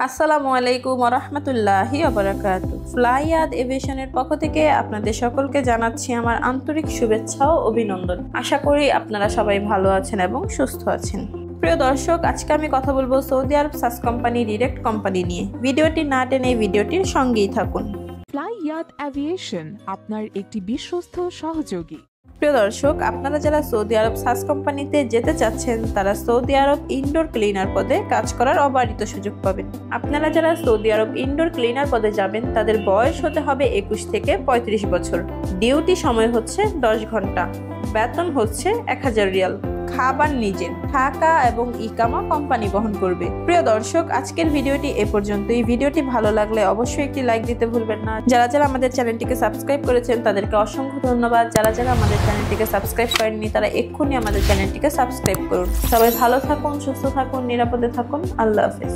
আসসালামু আলাইকুম ওয়া রাহমাতুল্লাহি ওয়া বারাকাতুহু। ফ্লাইয়াদ এভিয়েশনের পক্ষ থেকে আপনাদের সকলকে জানাচ্ছি আমার আন্তরিক শুভেচ্ছা ও অভিনন্দন। আশা করি আপনারা সবাই ভালো আছেন এবং সুস্থ আছেন। প্রিয় দর্শক, আজকে আমি কথা বলবো সৌদি আরব সাস কোম্পানি ডিরেক্ট কোম্পানি নিয়ে। ভিডিওটি না টেনে ভিডিওটির সঙ্গেই থাকুন। ফ্লাইয়াদ এভিয়েশন আপনার একটি বিশ্বস্ত সহযোগী। প্রিয় দর্শক, আপনারা যারা সৌদি আরব সাস কোম্পানিতে যেতে চাচ্ছেন তারা সৌদি আরব ইনডোর ক্লিনার পদে কাজ করার অবারিত সুযোগ পাবেন। আপনারা যারা সৌদি আরব ইনডোর ক্লিনার পদে যাবেন তাদের বয়স হতে হবে 21 থেকে 35 বছর। ডিউটি সময় হচ্ছে 10 ঘন্টা। বেতন হচ্ছে 1000 রিয়াল। খাবার নিজের, থাকা এবং ইকামা কোম্পানি বহন করবে। প্রিয় দর্শক, আজকের ভিডিওটি এ পর্যন্তই। ভিডিওটি ভালো লাগলে অবশ্যই একটি লাইক দিতে ভুলবেন না। যারা যারা আমাদের চ্যানেলটিকে সাবস্ক্রাইব করেছেন তাদেরকে অসংখ্য ধন্যবাদ। যারা যারা আমাদের চ্যানেলটিকে সাবস্ক্রাইব করেননি তারা এক্ষুনি আমাদের চ্যানেলটিকে সাবস্ক্রাইব করুন। সবাই ভালো থাকুন, সুস্থ থাকুন, নিরাপদে থাকুন। আল্লাহ হাফেজ।